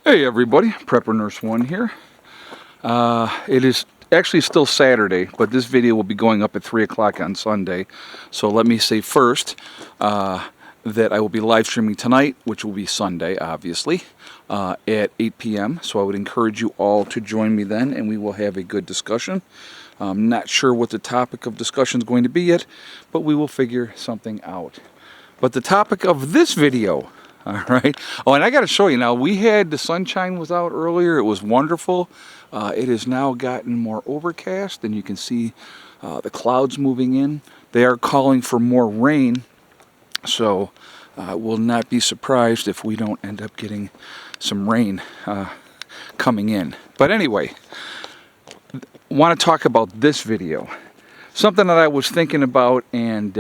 Hey everybody, Prepper Nurse 1 here. It is actually still Saturday, but this video will be going up at 3 o'clock on Sunday. So let me say first that I will be live streaming tonight, which will be Sunday, obviously, at 8 p.m. So I would encourage you all to join me then, and we will have a good discussion. I'm not sure what the topic of discussion is going to be yet, but we will figure something out. But the topic of this video, all right. Oh, and I got to show you now, the sunshine was out earlier. It was wonderful. It has now gotten more overcast, and you can see the clouds moving in. They are calling for more rain, so we'll not be surprised if we don't end up getting some rain coming in. But anyway, want to talk about this video. Something that I was thinking about, and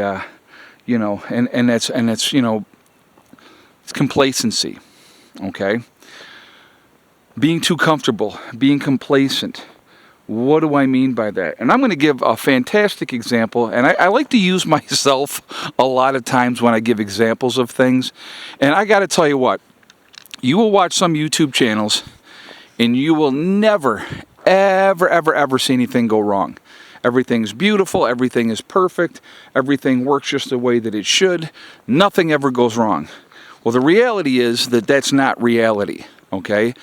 you know, and it's you know, it's complacency, okay? Being too comfortable, being complacent. What do I mean by that? And I'm going to give a fantastic example, and I like to use myself a lot of times when I give examples of things. And I got to tell you what, you will watch some YouTube channels, and you will never, ever see anything go wrong. Everything's beautiful, everything is perfect, everything works just the way that it should. Nothing ever goes wrong. Well, the reality is that that's not reality, okay?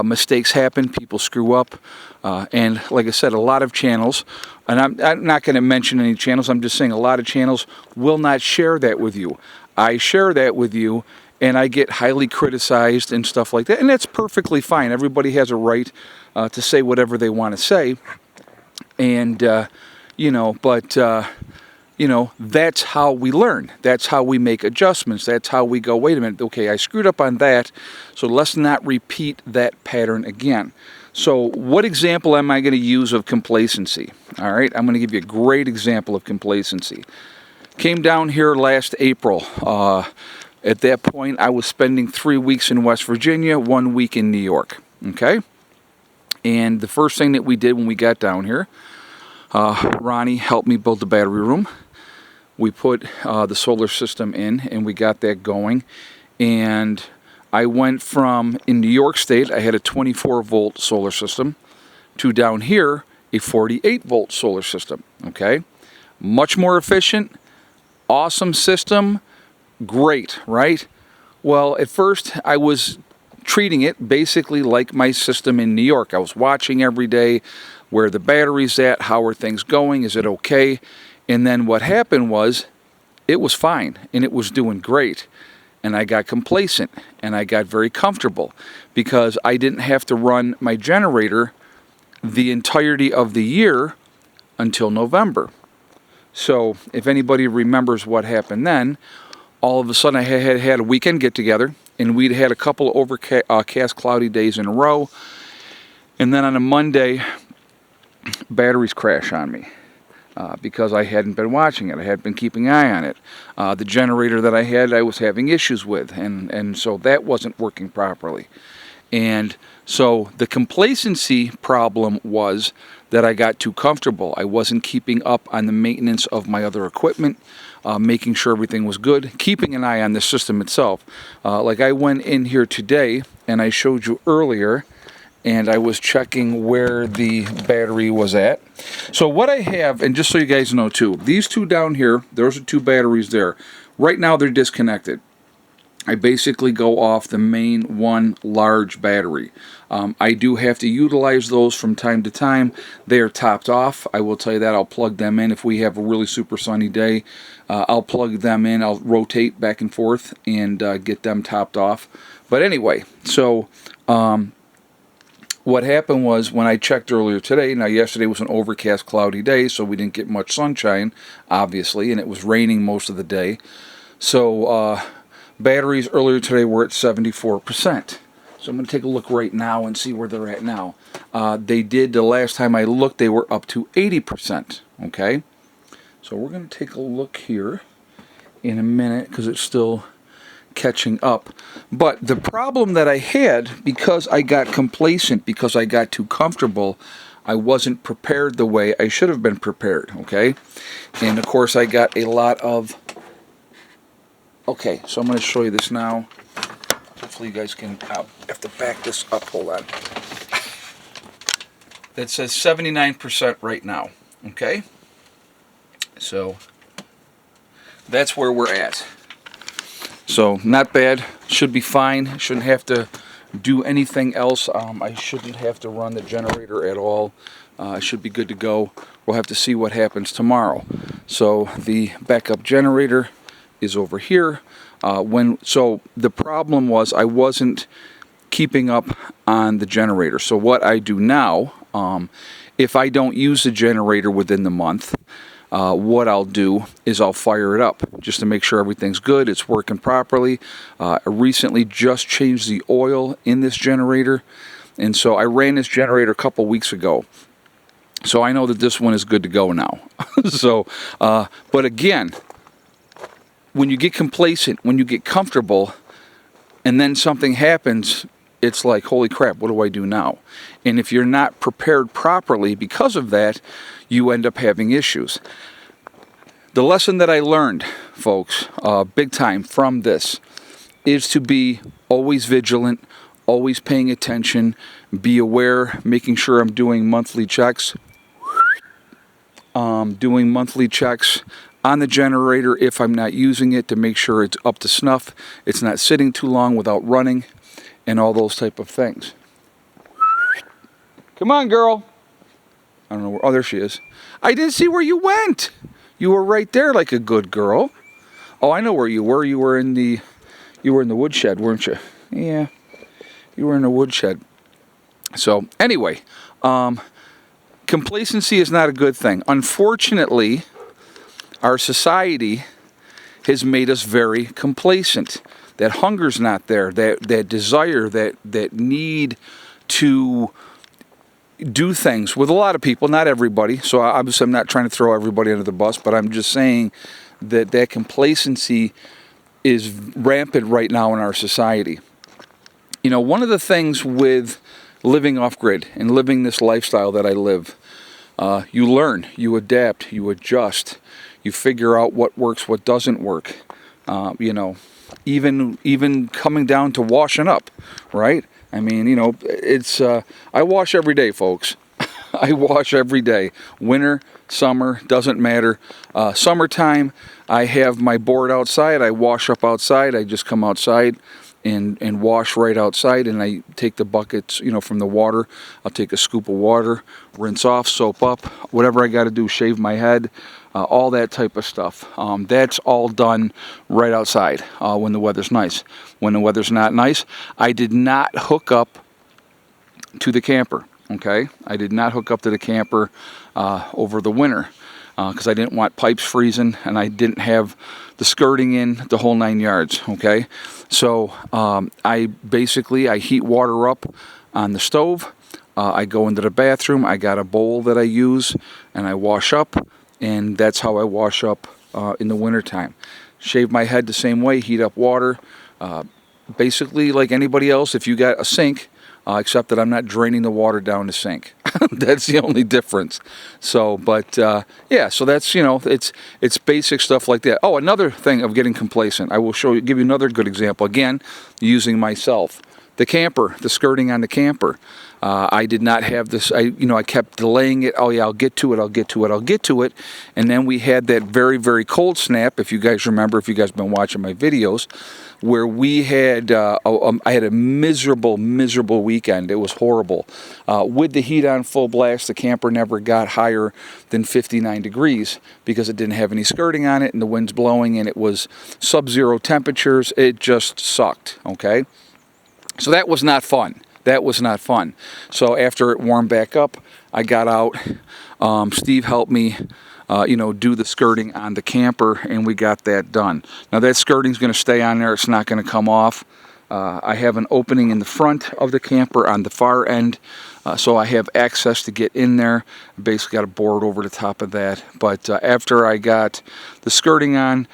Mistakes happen, people screw up, and like I said, a lot of channels, and I'm not going to mention any channels, I'm just saying a lot of channels will not share that with you. I share that with you, and I get highly criticized and stuff like that, and that's perfectly fine. Everybody has a right to say whatever they want to say, and, you know, but... you know, that's how we learn. That's how we make adjustments. That's how we go, wait a minute, okay, I screwed up on that, so let's not repeat that pattern again. So what example am I going to use of complacency? All right, I'm going to give you a great example of complacency. Came down here last April. At that point, I was spending 3 weeks in West Virginia, 1 week in New York, okay? And the first thing that we did when we got down here, Ronnie helped me build the battery room. We put the solar system in, and we got that going. And I went from, in New York State, I had a 24-volt solar system, to down here, a 48-volt solar system, okay? Much more efficient, awesome system, great, right? Well, at first, I was treating it basically like my system in New York. I was watching every day, where the battery's at, how are things going, is it okay? And then what happened was, it was fine, and it was doing great. And I got complacent, and I got very comfortable, because I didn't have to run my generator the entirety of the year until November. So, if anybody remembers what happened then, all of a sudden I had a weekend get-together, and we'd had a couple of overcast, cloudy days in a row, and then on a Monday, batteries crash on me. Because I hadn't been watching it. I hadn't been keeping an eye on it. The generator that I had, I was having issues with, and so that wasn't working properly. And so the complacency problem was that I got too comfortable. I wasn't keeping up on the maintenance of my other equipment, making sure everything was good, keeping an eye on the system itself. Like I went in here today, and I showed you earlier, and I was checking where the battery was at. So what I have, and just so you guys know too, these two down here, those are two batteries there. Right now they're disconnected. I basically go off the main one large battery. I do have to utilize those from time to time. They are topped off. I will tell you that. I'll plug them in if we have a really super sunny day. I'll plug them in. I'll rotate back and forth and get them topped off. But anyway, so... what happened was, when I checked earlier today, now yesterday was an overcast, cloudy day, so we didn't get much sunshine, obviously, and it was raining most of the day. So batteries earlier today were at 74%. So I'm going to take a look right now and see where they're at now. They did, the last time I looked, they were up to 80%, okay? So we're going to take a look here in a minute, because it's still catching up. But the problem that I had, because I got complacent, because I got too comfortable, I wasn't prepared the way I should have been prepared, okay? And of course I got a lot of... Okay, so I'm going to show you this now. Hopefully you guys can, I'll have to back this up, hold on. That says 79% right now, okay? So that's where we're at. So not bad, should be fine, shouldn't have to do anything else. I shouldn't have to run the generator at all. I should be good to go. We'll have to see what happens tomorrow. So the backup generator is over here. So the problem was I wasn't keeping up on the generator. So what I do now, if I don't use the generator within the month, what I'll do is I'll fire it up just to make sure everything's good, it's working properly. I recently just changed the oil in this generator, and so I ran this generator a couple weeks ago. So I know that this one is good to go now. So, but again, when you get complacent, when you get comfortable, and then something happens, it's like, holy crap, what do I do now? And if you're not prepared properly because of that, you end up having issues. The lesson that I learned, folks, big time from this, is to be always vigilant, always paying attention, be aware, making sure I'm doing monthly checks. Doing monthly checks on the generator if I'm not using it to make sure it's up to snuff, it's not sitting too long without running, and all those type of things. Come on, girl. I don't know where, oh, there she is. I didn't see where you went. You were right there like a good girl. Oh, I know where you were. You were in the woodshed, weren't you? Yeah, you were in the woodshed. So anyway, complacency is not a good thing. Unfortunately, our society has made us very complacent. That hunger's not there. That desire, that need to do things with a lot of people, not everybody. So obviously I'm not trying to throw everybody under the bus, but I'm just saying that complacency is rampant right now in our society. You know, one of the things with living off-grid and living this lifestyle that I live, you learn, you adapt, you adjust, you figure out what works, what doesn't work. You know, even coming down to washing up, right? I mean, you know, it's I wash every day, folks. I wash every day. Winter, summer, doesn't matter. Summertime, I have my board outside. I wash up outside. I just come outside and wash right outside, and I take the buckets, you know, from the water. I'll take a scoop of water, rinse off, soap up, whatever I got to do, shave my head, all that type of stuff. That's all done right outside when the weather's nice. When the weather's not nice, I did not hook up to the camper, okay? I did not hook up to the camper over the winter because I didn't want pipes freezing, and I didn't have the skirting in, the whole 9 yards, okay? So I heat water up on the stove. I go into the bathroom. I got a bowl that I use, and I wash up, and that's how I wash up in the wintertime. Shave my head the same way, heat up water. Basically like anybody else, if you got a sink, except that I'm not draining the water down the sink. That's the only difference. So, but yeah, so that's, you know, it's basic stuff like that. Oh, another thing of getting complacent. I will give you another good example. Again, using myself. The camper, the skirting on the camper. I did not have this, I kept delaying it. Oh yeah, I'll get to it. And then we had that very, very cold snap, if you guys remember, if you guys have been watching my videos, where we had, I had a miserable weekend. It was horrible. With the heat on full blast, the camper never got higher than 59 degrees because it didn't have any skirting on it, and the wind's blowing, and it was sub-zero temperatures. It just sucked, okay? So that was not fun. So after it warmed back up, I got out. Steve helped me, do the skirting on the camper, and we got that done. Now that skirting's going to stay on there. It's not going to come off. I have an opening in the front of the camper on the far end, so I have access to get in there. Basically got a board over the top of that. But after I got the skirting on,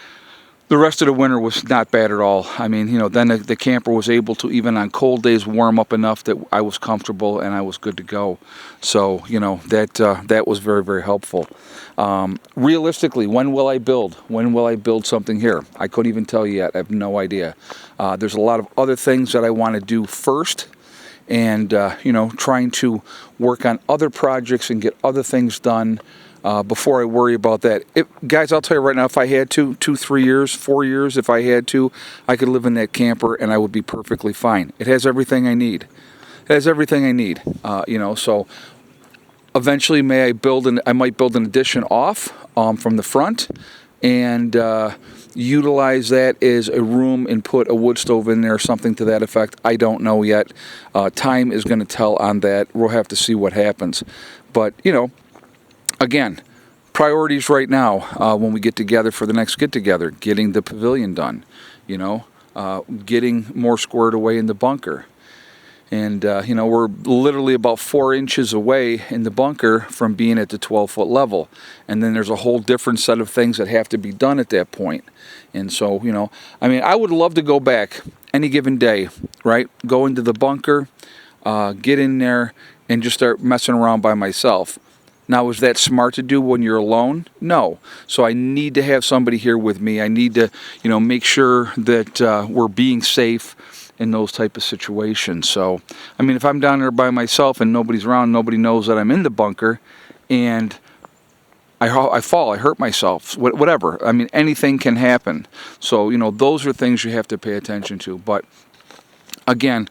the rest of the winter was not bad at all. I mean, you know, then the camper was able to, even on cold days, warm up enough that I was comfortable and I was good to go. So, you know, that was very, very helpful. Realistically, when will I build? When will I build something here? I couldn't even tell you yet. I have no idea. There's a lot of other things that I want to do first, and you know, trying to work on other projects and get other things done before I worry about that. Guys, I'll tell you right now, if I had to, 2, 3 years, 4 years, if I had to, I could live in that camper and I would be perfectly fine. It has everything I need. It has everything I need. You know, so eventually, I might build an addition off from the front, and utilize that as a room and put a wood stove in there, something to that effect. I don't know yet. Time is going to tell on that. We'll have to see what happens. But, you know, again, priorities right now when we get together for the next get-together, getting the pavilion done, you know, getting more squared away in the bunker. And, you know, we're literally about 4 inches away in the bunker from being at the 12-foot level. And then there's a whole different set of things that have to be done at that point. And so, you know, I mean, I would love to go back any given day, right? Go into the bunker, get in there, and just start messing around by myself. Now, is that smart to do when you're alone? No. So I need to have somebody here with me. I need to, you know, make sure that we're being safe in those type of situations. So, I mean, if I'm down there by myself and nobody's around, nobody knows that I'm in the bunker, and I fall, I hurt myself, whatever. I mean, anything can happen. So, you know, those are things you have to pay attention to. But again,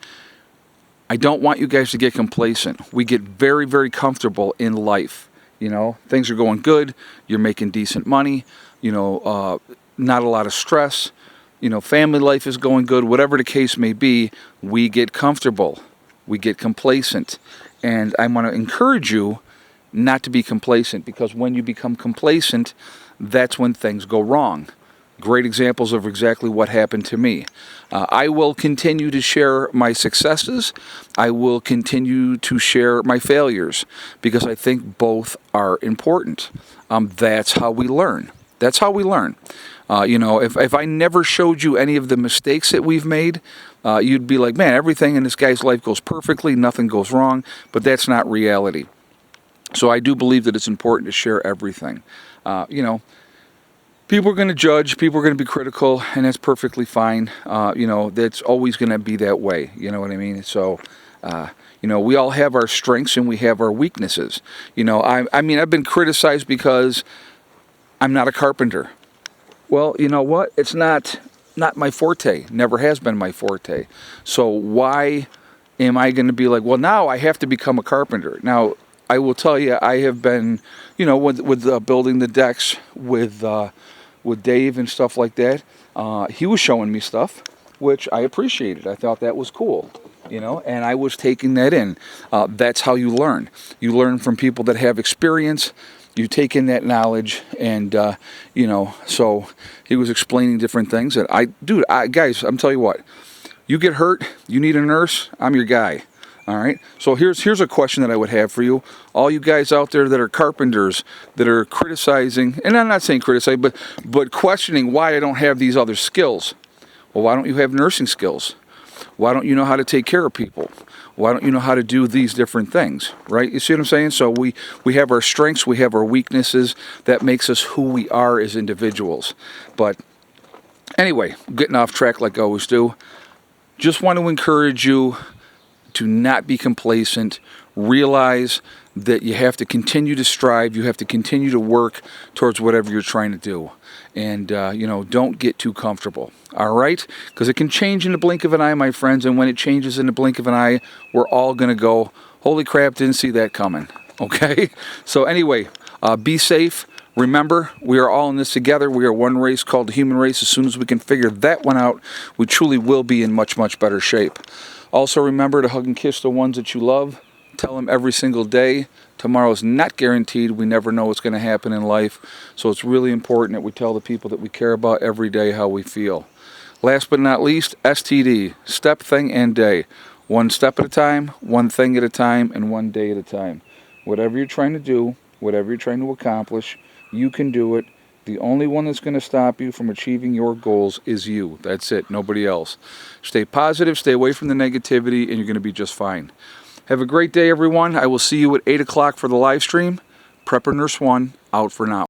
I don't want you guys to get complacent. We get very, very comfortable in life. You know, things are going good. You're making decent money. You know, not a lot of stress. You know, family life is going good. Whatever the case may be, we get comfortable. We get complacent. And I want to encourage you not to be complacent, because when you become complacent, that's when things go wrong. Great examples of exactly what happened to me. I will continue to share my successes. I will continue to share my failures, because I think both are important. That's how we learn. That's how we learn. You know, if I never showed you any of the mistakes that we've made, you'd be like, man, everything in this guy's life goes perfectly, nothing goes wrong. But that's not reality. So I do believe that it's important to share everything. You know, people are going to judge, people are going to be critical, and that's perfectly fine. You know, that's always going to be that way. You know what I mean? So, you know, we all have our strengths and we have our weaknesses. You know, I mean, I've been criticized because I'm not a carpenter. Well, you know what? It's not my forte. Never has been my forte. So why am I going to be like, well, now I have to become a carpenter? Now, I will tell you, I have been, you know, with building the decks with Dave and stuff like that. He was showing me stuff, which I appreciated. I thought that was cool, you know, and I was taking that in. That's how you learn. You learn from people that have experience. You take in that knowledge, and, you know, so he was explaining different things that guys, I'm telling you what, you get hurt, you need a nurse, I'm your guy. All right. So here's a question that I would have for you. All you guys out there that are carpenters, that are criticizing, and I'm not saying criticize, but questioning why I don't have these other skills. Well, why don't you have nursing skills? Why don't you know how to take care of people? Why don't you know how to do these different things, right? You see what I'm saying? So we have our strengths, we have our weaknesses. That makes us who we are as individuals. But anyway, getting off track like I always do. Just want to encourage you to not be complacent. Realize that you have to continue to strive. You have to continue to work towards whatever you're trying to do. And, you know, don't get too comfortable. All right? Because it can change in the blink of an eye, my friends. And when it changes in the blink of an eye, we're all going to go, holy crap, didn't see that coming. Okay? So anyway, be safe. Remember, we are all in this together. We are one race called the human race. As soon as we can figure that one out, we truly will be in much, much better shape. Also remember to hug and kiss the ones that you love. Tell them every single day. Tomorrow's not guaranteed. We never know what's going to happen in life. So it's really important that we tell the people that we care about every day how we feel. Last but not least, STD. Step, thing, and day. One step at a time, one thing at a time, and one day at a time. Whatever you're trying to do, whatever you're trying to accomplish, you can do it. The only one that's going to stop you from achieving your goals is you. That's it, nobody else. Stay positive, stay away from the negativity, and you're going to be just fine. Have a great day, everyone. I will see you at 8 o'clock for the live stream. Prepper Nurse 1, out for now.